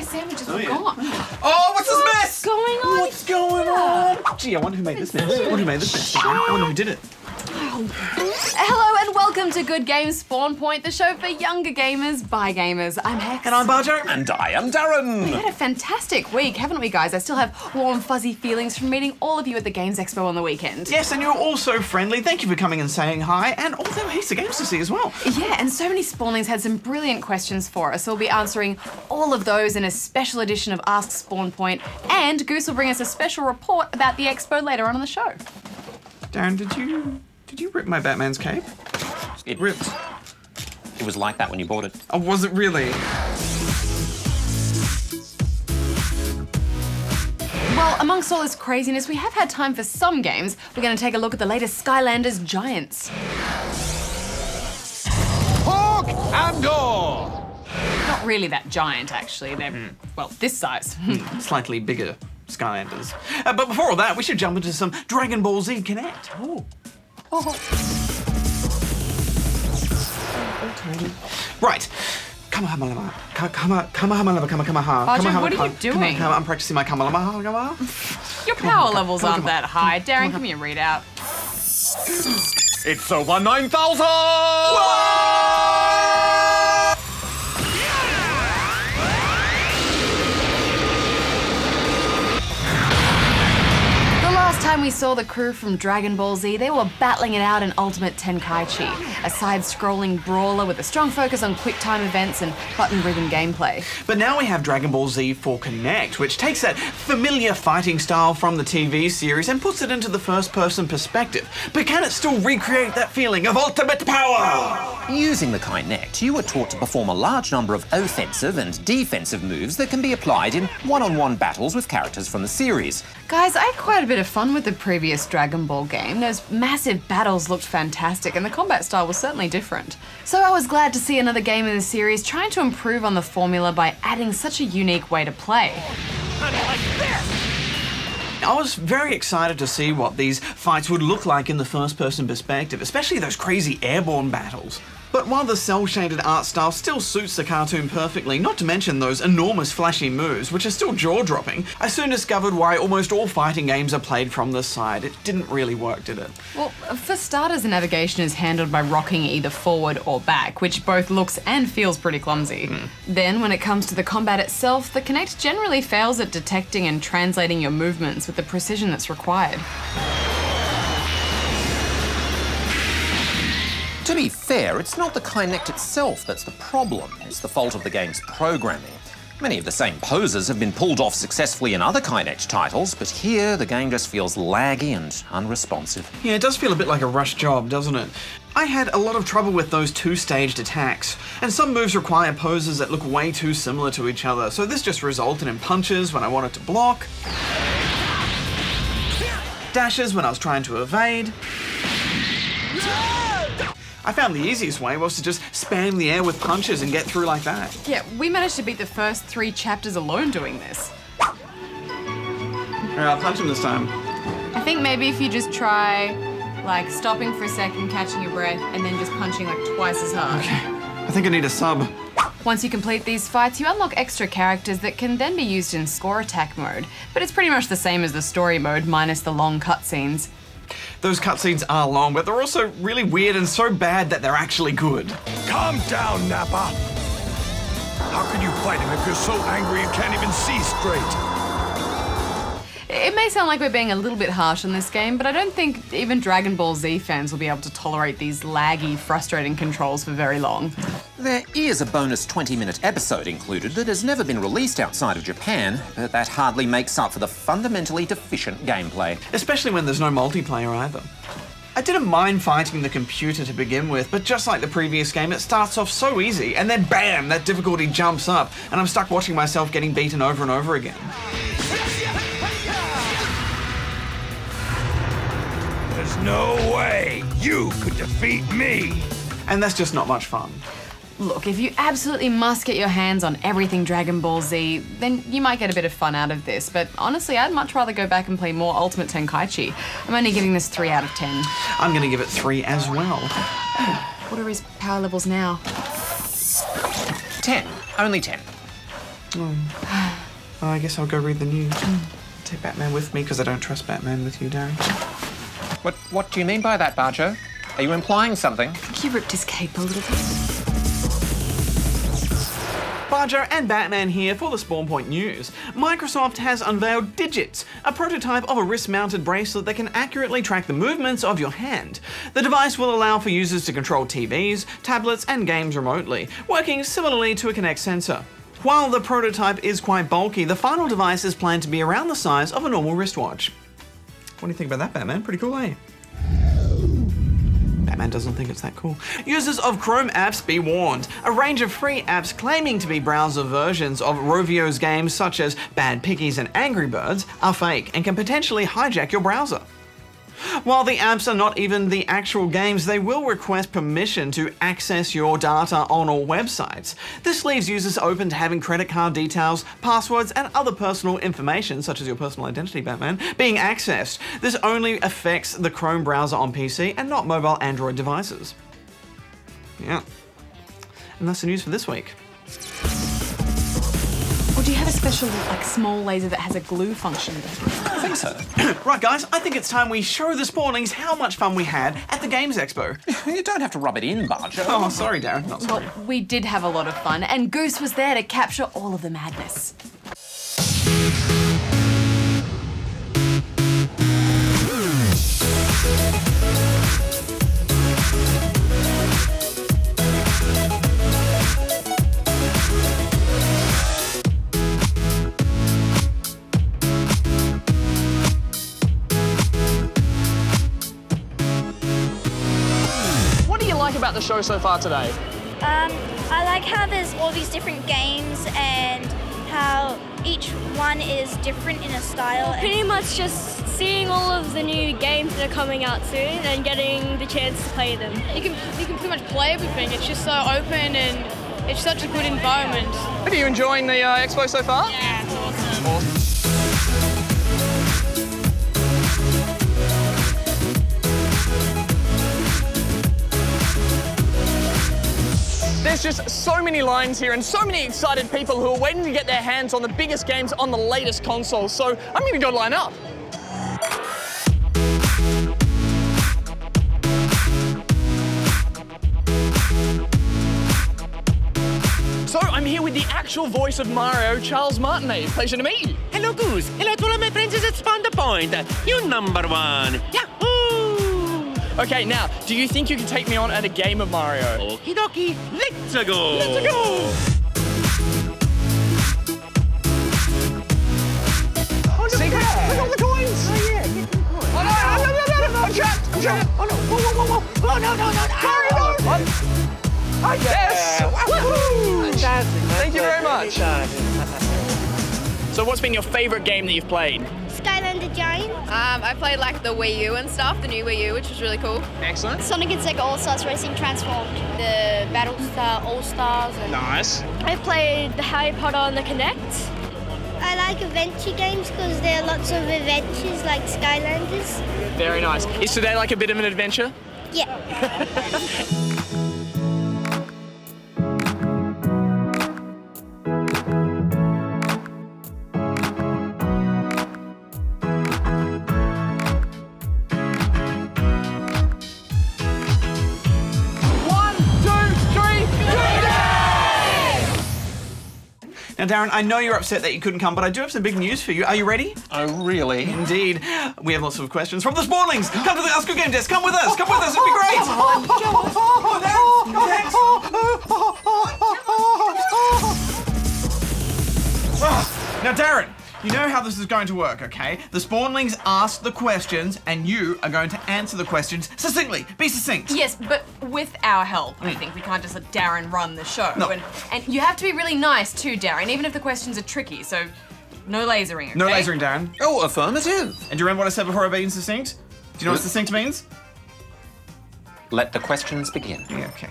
sandwiches were gone. Oh, what's this mess? What's going on? What's going on? Gee, I wonder who made this mess. I wonder who made this mess. I wonder who did it. Hello and welcome to Good Games Spawn Point, the show for younger gamers by gamers. I'm Hex. And I'm Barjo. And I am Darren. We had a fantastic week, haven't we, guys? I still have warm, fuzzy feelings from meeting all of you at the Games Expo on the weekend. Yes, and you're all so friendly. Thank you for coming and saying hi. And also heaps of games to see as well. Yeah, and so many Spawnlings had some brilliant questions for us. So we'll be answering all of those in a special edition of Ask Spawn Point. And Goose will bring us a special report about the expo later on in the show. Darren, did you rip my Batman's cape? It Ripped. It was like that when you bought it. Oh, was it really? Well, amongst all this craziness, we have had time for some games. We're going to take a look at the latest Skylanders Giants. Hawk and Door! Not really that giant, actually. They're, well, this size. Slightly bigger Skylanders. But before all that, we should jump into some Dragon Ball Z Connect. Oh. Right. Kamehameha. Arjun, what are you doing? I'm practicing my Kamehameha. Your power levels aren't that high. Darren, give me a readout. It's over 9,000! Last time we saw the crew from Dragon Ball Z, they were battling it out in Ultimate Tenkaichi, a side-scrolling brawler with a strong focus on quick-time events and button-driven gameplay. But now we have Dragon Ball Z for Connect, which takes that familiar fighting style from the TV series and puts it into the first-person perspective. But can it still recreate that feeling of ultimate power? Using the Kinect, you were taught to perform a large number of offensive and defensive moves that can be applied in one-on-one battles with characters from the series. Guys, I had quite a bit of fun with the previous Dragon Ball game. Those massive battles looked fantastic and the combat style was certainly different. So I was glad to see another game in the series trying to improve on the formula by adding such a unique way to play. I was very excited to see what these fights would look like in the first-person perspective, especially those crazy airborne battles. But while the cel-shaded art style still suits the cartoon perfectly, not to mention those enormous flashy moves, which are still jaw-dropping, I soon discovered why almost all fighting games are played from the side. It didn't really work, did it? Well, for starters, the navigation is handled by rocking either forward or back, which both looks and feels pretty clumsy. Then, when it comes to the combat itself, the Kinect generally fails at detecting and translating your movements with the precision that's required. To be fair, it's not the Kinect itself that's the problem. It's the fault of the game's programming. Many of the same poses have been pulled off successfully in other Kinect titles, but here the game just feels laggy and unresponsive. Yeah, it does feel a bit like a rushed job, doesn't it? I had a lot of trouble with those two-staged attacks, and some moves require poses that look way too similar to each other, so this just resulted in punches when I wanted to block, dashes when I was trying to evade. I found the easiest way was to just spam the air with punches and get through like that. Yeah, we managed to beat the first 3 chapters alone doing this. Alright, I'll punch him this time. I think maybe if you just try, like, stopping for a second, catching your breath, and then just punching, like, twice as hard. Okay, I think I need a sub. Once you complete these fights, you unlock extra characters that can then be used in score attack mode, but it's pretty much the same as the story mode, minus the long cutscenes. Those cutscenes are long, but they're also really weird and so bad that they're actually good. Calm down, Nappa. How can you fight him if you're so angry you can't even see straight? It may sound like we're being a little bit harsh on this game, but I don't think even Dragon Ball Z fans will be able to tolerate these laggy, frustrating controls for very long. There is a bonus 20-minute episode included that has never been released outside of Japan, but that hardly makes up for the fundamentally deficient gameplay. Especially when there's no multiplayer either. I didn't mind fighting the computer to begin with, but just like the previous game, it starts off so easy, and then bam, that difficulty jumps up, and I'm stuck watching myself getting beaten over and over again. There's no way you could defeat me. And that's just not much fun. Look, if you absolutely must get your hands on everything Dragon Ball Z, then you might get a bit of fun out of this, but honestly, I'd much rather go back and play more Ultimate Tenkaichi. I'm only giving this 3 out of 10. I'm gonna give it 3 as well. What are his power levels now? 10. Only 10. I guess I'll go read the news. Take Batman with me because I don't trust Batman with you, Darren. What do you mean by that, Barjo? Are you implying something? I think you ripped his cape a little bit. Barjo and Batman here for the Spawn Point News. Microsoft has unveiled Digits, a prototype of a wrist-mounted bracelet that can accurately track the movements of your hand. The device will allow for users to control TVs, tablets, and games remotely, working similarly to a Kinect sensor. While the prototype is quite bulky, the final device is planned to be around the size of a normal wristwatch. What do you think about that, Batman? Pretty cool, eh? Batman doesn't think it's that cool. Users of Chrome apps, be warned. A range of free apps claiming to be browser versions of Rovio's games such as Bad Piggies and Angry Birds are fake and can potentially hijack your browser. While the apps are not even the actual games, they will request permission to access your data on all websites. This leaves users open to having credit card details, passwords, and other personal information, such as your personal identity, Batman, being accessed. This only affects the Chrome browser on PC and not mobile Android devices. Yeah. And that's the news for this week. Or do you have a special, small laser that has a glue function? I think so. Right, guys, I think it's time we show the Spawnlings how much fun we had at the Games Expo. You don't have to rub it in, Barjo. Oh, sorry, Darren. Not sorry. Well, we did have a lot of fun, and Goose was there to capture all of the madness. About the show so far today? I like how there's all these different games and how each one is different in a style. Pretty much just seeing all of the new games that are coming out soon and getting the chance to play them. You can pretty much play everything. It's just so open and it's such a good environment. Are you enjoying the expo so far? Yeah, it's awesome. There's just so many lines here and so many excited people who are waiting to get their hands on the biggest games on the latest consoles, so I'm going to go line up. So I'm here with the actual voice of Mario, Charles Martinet. Pleasure to meet you. Hello, Goose. Hello to all of my friends at Spawn Point. You number one. Yahoo! Okay, now, do you think you can take me on at a game of Mario? Okie dokie, let's go! Let's go! Secret! Look all the coins! Oh, yeah, get the coins. Oh, no, I'm trapped! I'm trapped! Oh, no, whoa. Oh, no. Sorry, yes! Woohoo! Fantastic. Thank you very much. So what's been your favourite game that you've played? Skylander Giant. I played the Wii U and stuff, the new Wii U, which was really cool. Excellent. Sonic and Sega All-Stars Racing Transformed. The Battlestar All-Stars. And Nice. I played the Harry Potter on the Kinect. I like adventure games because there are lots of adventures like Skylanders. Very nice. Is today a bit of an adventure? Yeah. Now, Darren, I know you're upset that you couldn't come, but I do have some big news for you. Are you ready? Oh, really? Indeed. We have lots of questions from the Spawnlings. Come to the Ask Good Game Desk. Come with us. Come with us. It'll be great. Now, Darren, you know how this is going to work, okay? The Spawnlings ask the questions, and you are going to answer the questions succinctly. Be succinct. Yes, but with our help, I think. We can't just let Darren run the show. No. And you have to be really nice too, Darren, even if the questions are tricky, so no lasering, okay? No lasering, Darren. Oh, affirmative. And do you remember what I said before about being succinct? Do you know what succinct means? Let the questions begin. Yeah, okay.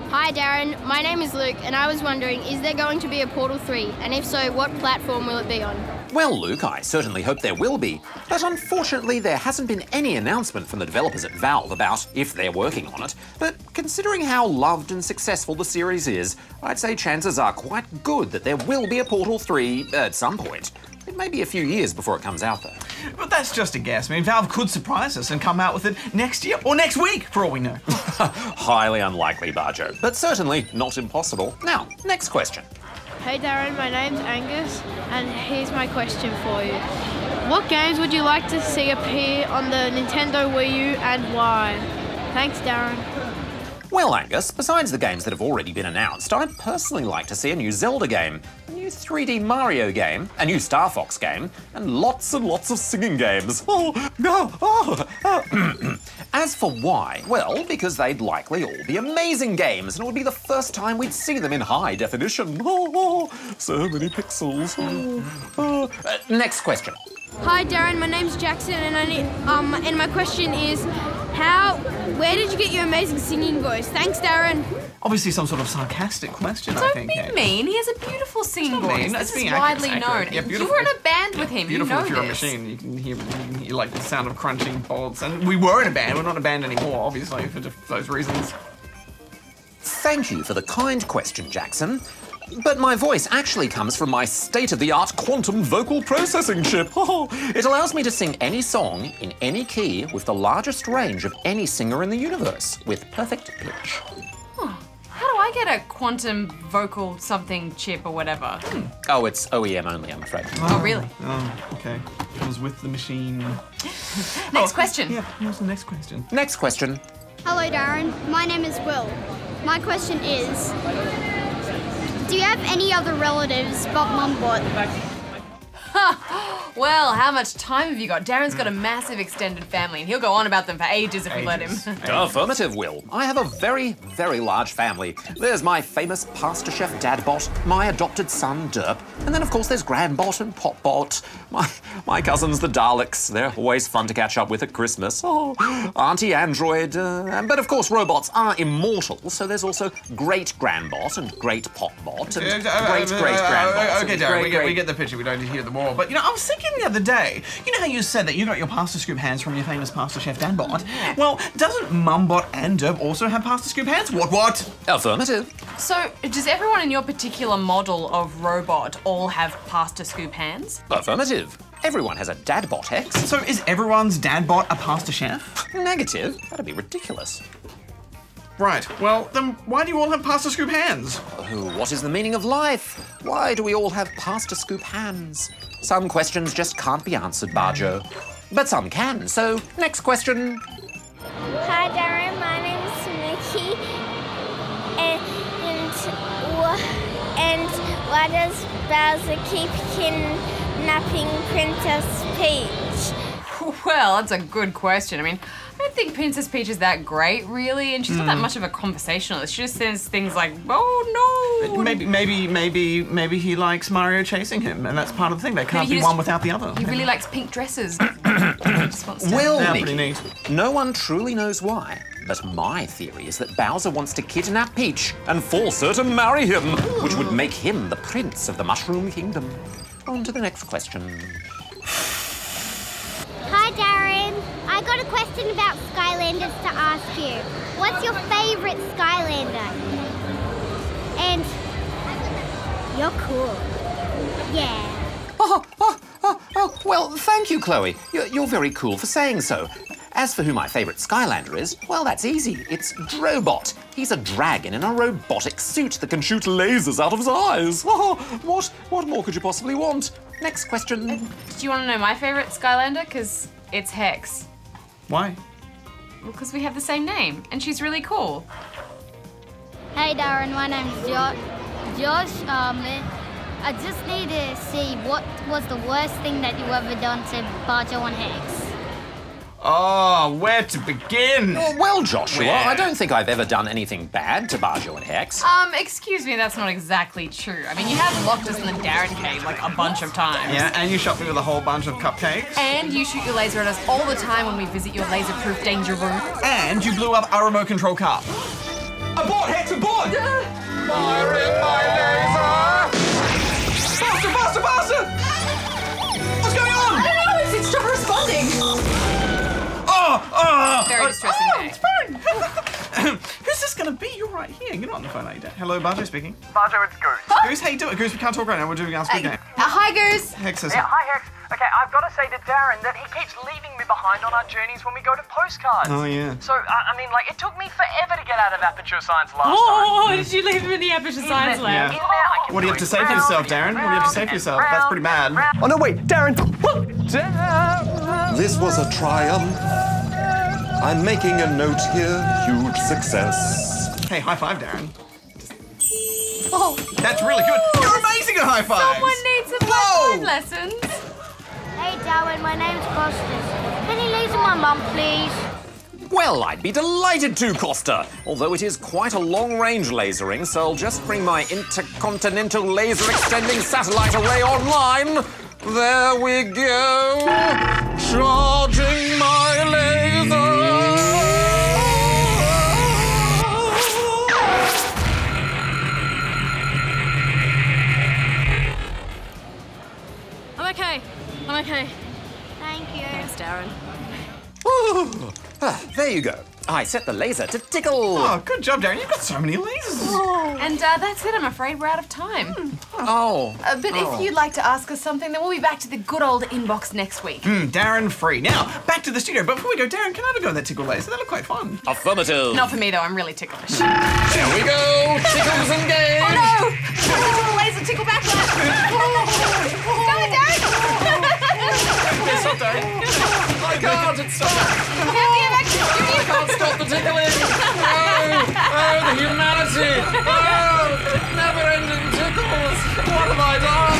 Hi Darren, my name is Luke and I was wondering, is there going to be a Portal 3? And if so, what platform will it be on? Well, Luke, I certainly hope there will be, but unfortunately there hasn't been any announcement from the developers at Valve about if they're working on it. But considering how loved and successful the series is, I'd say chances are quite good that there will be a Portal 3 at some point. It may be a few years before it comes out, though. But that's just a guess. I mean, Valve could surprise us and come out with it next year or next week, for all we know. Highly unlikely, Barjo, but certainly not impossible. Now, next question. Hey Darren, my name's Angus, and here's my question for you. What games would you like to see appear on the Nintendo Wii U and why? Thanks, Darren. Well, Angus, besides the games that have already been announced, I'd personally like to see a new Zelda game, a new 3D Mario game, a new Star Fox game, and lots of singing games. As for why, well, because they'd likely all be amazing games, and it would be the first time we'd see them in high definition. So many pixels. Next question. Hi Darren, my name's Jackson, and my question is, where did you get your amazing singing voice? Thanks, Darren. Obviously some sort of sarcastic question, I think. Don't be mean. He has a beautiful singing voice. This is widely known. Yeah, you were in a band with him. Beautiful you know if you're this. a machine. You can hear like the sound of crunching bolts. And we were in a band. We're not in a band anymore, obviously, for those reasons. Thank you for the kind question, Jackson. But my voice actually comes from my state-of-the-art quantum vocal processing chip. It allows me to sing any song in any key with the largest range of any singer in the universe, with perfect pitch. How do I get a quantum vocal something chip or whatever? Oh, it's OEM only, I'm afraid. Oh, really? Oh, okay. Comes with the machine. Next question. Yeah, what's the next question? Next question. Hello, Darren. My name is Will. My question is, do you have any other relatives but Mumbot? Well, how much time have you got? Darren's got a massive extended family, and he'll go on about them for ages if we let him. Affirmative, Will. I have a very, very large family. There's my famous Pastor Chef Dadbot, my adopted son Derp, and then of course there's Grandbot and Popbot. My cousins, the Daleks. They're always fun to catch up with at Christmas. Oh, Auntie Android. But of course robots are immortal, so there's also Great Grandbot and Great Popbot and Great Grandbot. Okay, Darren, we get the picture. We don't need to hear them all. But, you know, I was thinking the other day, you know how you said that you got your pasta scoop hands from your famous Pasta Chef Dadbot? Well, doesn't Mumbot and Derp also have pasta scoop hands? What? Affirmative. So, does everyone in your particular model of robot all have pasta scoop hands? Affirmative. Everyone has a Dadbot X. So is everyone's Dadbot a pasta chef? Negative. That'd be ridiculous. Right, well, then why do you all have pasta scoop hands? Oh, what is the meaning of life? Why do we all have pasta scoop hands? Some questions just can't be answered, Barjo. But some can, so next question. Hi Darren, my name is Mickey, and why does Bowser keep kidnapping Princess Peach? Well, that's a good question. I mean, I don't think Princess Peach is that great, really, and she's not that much of a conversationalist. She just says things like, "Oh no." Maybe he likes Mario chasing him, and that's part of the thing. They can't be one without the other. He really likes pink dresses. Well, pretty neat. No one truly knows why, but my theory is that Bowser wants to kidnap Peach and force her to marry him, which would make him the prince of the Mushroom Kingdom. On to the next question. Hi, Darren. I got a question about Skylanders to ask you. What's your favourite Skylander? And you're cool. Yeah. Well, thank you, Chloe. You're very cool for saying so. As for who my favourite Skylander is, well, that's easy. It's Drobot. He's a dragon in a robotic suit that can shoot lasers out of his eyes. What more could you possibly want? Next question. Do you want to know my favourite Skylander? Because it's Hex. Why? Well, because we have the same name, and she's really cool. Hey, Darren. My name's Josh. I just need to see what was the worst thing that you ever done to Barjo and Hex. Oh, where to begin? Well, Joshua, I don't think I've ever done anything bad to Barjo and Hex. Excuse me, that's not exactly true. I mean, you have locked us in the Darren cave like a bunch of times. Yeah, and you shot me with a whole bunch of cupcakes. And you shoot your laser at us all the time when we visit your laser-proof danger room. And you blew up our remote control car. Abort, Hex, abort! Firing my laser! Faster! Yeah, you're not on the phone, are you, Dan? Hello, Barjo speaking. Barjo, it's Goose. Goose, how you doing? Goose, we can't talk right now. We're doing Ask Your Game. Hi, Goose. Hex says... Yeah, hi, Hex. Okay, I've got to say to Darren that he keeps leaving me behind on our journeys when we go to postcards. Oh, yeah. So, I mean, like, it took me forever to get out of Aperture Science last time. Oh, did you leave him in the Aperture Science lab? Yeah. What do you have to say for yourself, Darren? What do you have to say for yourself? That's pretty bad. Oh, no, wait, Darren. This was a triumph. I'm making a note here. Huge success. Hey, high five, Darren. Oh. That's really good. You're amazing at high fives. Someone needs some high five lessons. Hey, Darren, my name's Costas. Can you laser my mum, please? Well, I'd be delighted to, Costa. Although it is quite a long-range lasering, so I'll just bring my intercontinental laser extending satellite array online. There we go. Charging my laser. I'm okay. Thank you. Thanks, Darren. There you go. I set the laser to tickle. Oh, good job, Darren. You've got so many lasers. Oh. And that's it. I'm afraid we're out of time. But if you'd like to ask us something, then we'll be back to the good old inbox next week. Darren free. Now, back to the studio. But before we go, Darren, can I have a go at that tickle laser? That looked quite fun. Affirmative. Not for me, though. I'm really ticklish. Here we go. Tickles engaged. Oh, no. Tickle laser, tickle backlash. Stop it, Darren. Stop, Darren. I can't. It's stopped. I can't stop the tickling. Oh, the humanity. Oh, never-ending tickles. What have I done?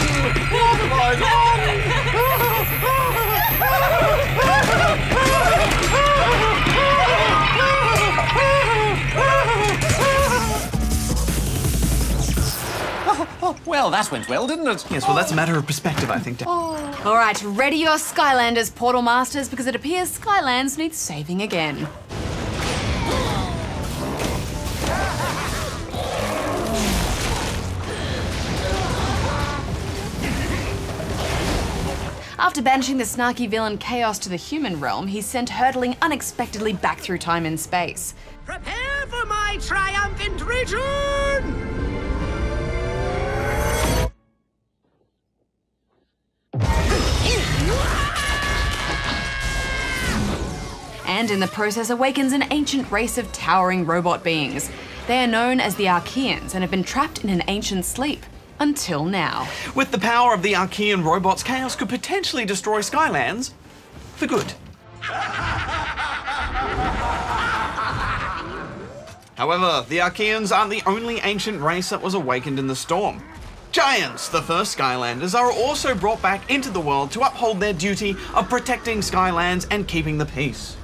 What have I done? Well, that went well, didn't it? Yes, well, that's a matter of perspective, I think. All right, ready your Skylanders, Portal Masters, because it appears Skylands needs saving again. After banishing the snarky villain Chaos to the human realm, he's sent hurtling unexpectedly back through time and space. Prepare for my triumphant return! And in the process awakens an ancient race of towering robot beings. They are known as the Archeans and have been trapped in an ancient sleep. Until now. With the power of the Archean robots, Chaos could potentially destroy Skylands for good. However, the Archeans aren't the only ancient race that was awakened in the storm. Giants, the first Skylanders, are also brought back into the world to uphold their duty of protecting Skylands and keeping the peace.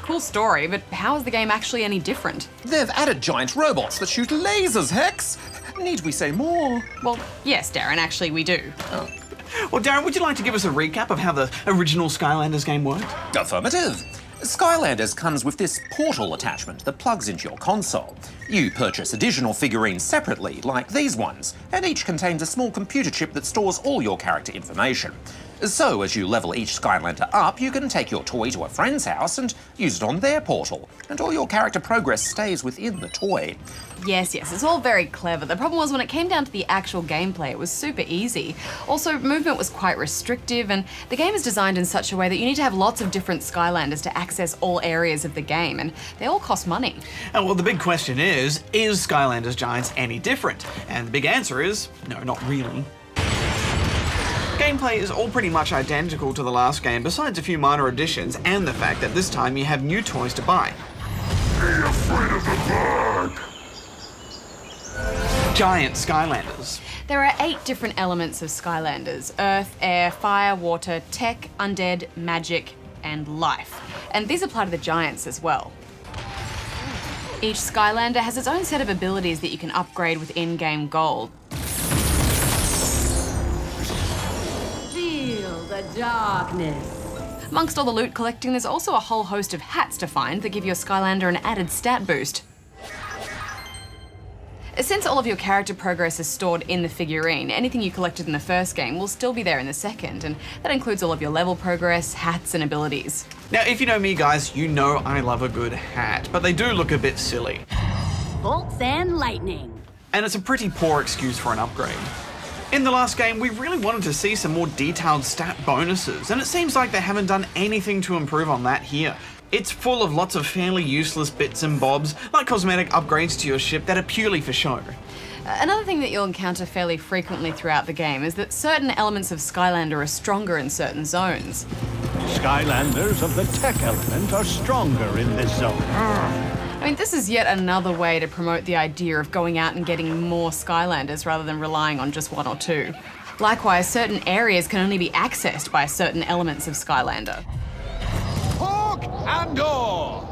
Cool story, but how is the game actually any different? They've added giant robots that shoot lasers, Hex. Need we say more? Well, yes, Darren, actually we do. Oh. Well, Darren, would you like to give us a recap of how the original Skylanders game worked? Affirmative. Skylanders comes with this portal attachment that plugs into your console. You purchase additional figurines separately, like these ones, and each contains a small computer chip that stores all your character information. So, as you level each Skylander up, you can take your toy to a friend's house and use it on their portal, and all your character progress stays within the toy. Yes, it's all very clever. The problem was when it came down to the actual gameplay, it was super easy. Also, movement was quite restrictive, and the game is designed in such a way that you need to have lots of different Skylanders to access all areas of the game, and they all cost money. And well, the big question is Skylanders Giants any different? And the big answer is, no, not really. Gameplay is all pretty much identical to the last game, besides a few minor additions and the fact that this time you have new toys to buy. Be afraid of the dark. Giant Skylanders. There are 8 different elements of Skylanders: Earth, Air, Fire, Water, Tech, Undead, Magic, and Life. And these apply to the Giants as well. Each Skylander has its own set of abilities that you can upgrade with in-game gold. Feel the darkness. Amongst all the loot collecting, there's also a whole host of hats to find that give your Skylander an added stat boost. Since all of your character progress is stored in the figurine, anything you collected in the first game will still be there in the second, and that includes all of your level progress, hats, and abilities. Now, if you know me, guys, you know I love a good hat, but they do look a bit silly. bolts and lightning. And it's a pretty poor excuse for an upgrade. In the last game, we really wanted to see some more detailed stat bonuses, and it seems like they haven't done anything to improve on that here. It's full of lots of fairly useless bits and bobs, like cosmetic upgrades to your ship that are purely for show. Another thing that you'll encounter fairly frequently throughout the game is that certain elements of Skylander are stronger in certain zones. Skylanders of the tech element are stronger in this zone. I mean, this is yet another way to promote the idea of going out and getting more Skylanders rather than relying on just one or two. Likewise, certain areas can only be accessed by certain elements of Skylander. Hawk and Door!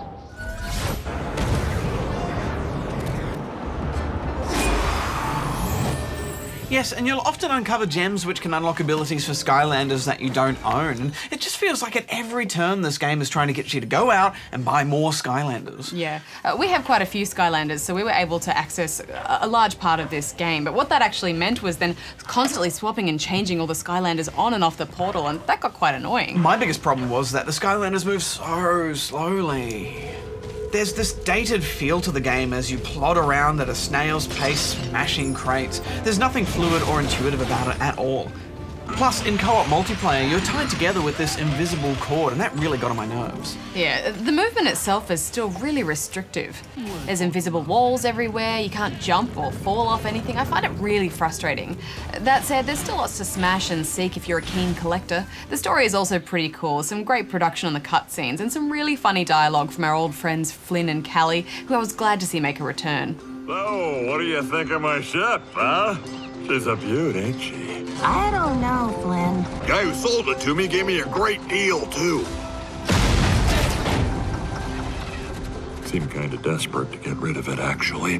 Yes, and you'll often uncover gems which can unlock abilities for Skylanders that you don't own. And it just feels like at every turn this game is trying to get you to go out and buy more Skylanders. Yeah, we have quite a few Skylanders, so we were able to access a large part of this game. But what that actually meant was then constantly swapping and changing all the Skylanders on and off the portal, and that got quite annoying. My biggest problem was that the Skylanders move so slowly. There's this dated feel to the game as you plod around at a snail's pace, smashing crates. There's nothing fluid or intuitive about it at all. Plus, in co-op multiplayer, you're tied together with this invisible cord, and that really got on my nerves. Yeah, the movement itself is still really restrictive. There's invisible walls everywhere, you can't jump or fall off anything. I find it really frustrating. That said, there's still lots to smash and seek if you're a keen collector. The story is also pretty cool, some great production on the cutscenes, and some really funny dialogue from our old friends Flynn and Callie, who I was glad to see make a return. So, what do you think of my ship, huh? She's a beaut, ain't she? I don't know, Flynn. Guy who sold it to me gave me a great deal, too. Seemed kind of desperate to get rid of it, actually.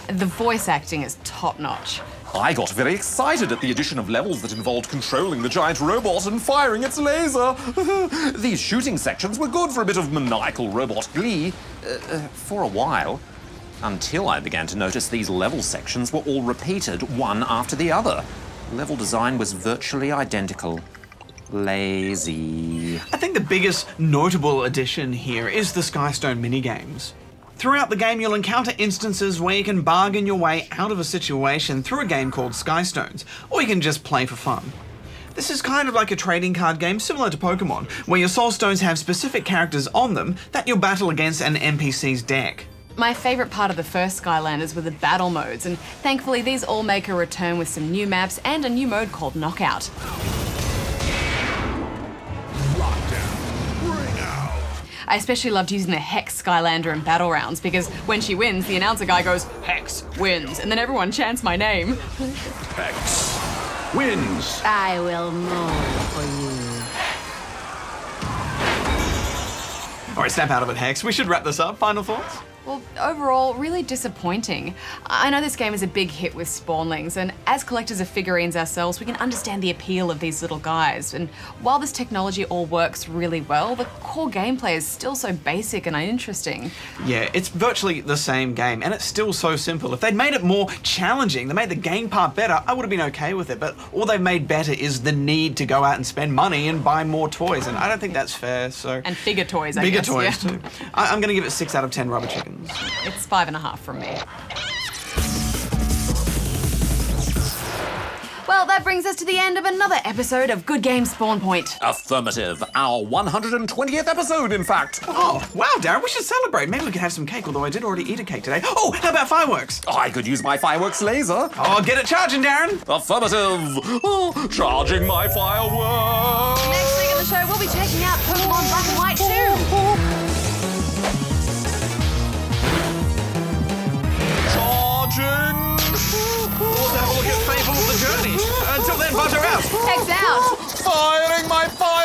The voice acting is top-notch. I got very excited at the addition of levels that involved controlling the giant robot and firing its laser. These shooting sections were good for a bit of maniacal robot glee, for a while. Until I began to notice these level sections were all repeated, one after the other. Level design was virtually identical. Lazy. I think the biggest notable addition here is the Skystone minigames. Throughout the game, you'll encounter instances where you can bargain your way out of a situation through a game called Skystones, or you can just play for fun. This is kind of like a trading card game similar to Pokemon, where your Soul Stones have specific characters on them that you'll battle against an NPC's deck. My favourite part of the first Skylanders were the battle modes, and thankfully these all make a return with some new maps and a new mode called Knockout. I especially loved using the Hex Skylander in battle rounds because when she wins, the announcer guy goes, "Hex wins," and then everyone chants my name. Hex wins. I will mourn for you. All right, snap out of it, Hex. We should wrap this up. Final thoughts? Well, overall, really disappointing. I know this game is a big hit with spawnlings, and as collectors of figurines ourselves, we can understand the appeal of these little guys. And while this technology all works really well, the core gameplay is still so basic and uninteresting. Yeah, it's virtually the same game, and it's still so simple. If they'd made it more challenging, they made the game part better, I would have been okay with it. But all they've made better is the need to go out and spend money and buy more toys, and I don't think that's fair, so... And bigger toys, I guess. Bigger toys, too. I'm going to give it 6 out of 10 rubber chickens. It's 5.5 from me. Well, that brings us to the end of another episode of Good Game Spawn Point. Affirmative. Our 120th episode, in fact. Oh, wow, Darren, we should celebrate. Maybe we could have some cake, although I did already eat a cake today. Oh, how about fireworks? I could use my fireworks laser. Oh, get it charging, Darren. Affirmative. Oh, charging my fireworks. Next week on the show, we'll be checking out Pokemon Black and White 2. We'll have a look at Fable the Journey. Until then, butter out. Hex out. Firing my fire.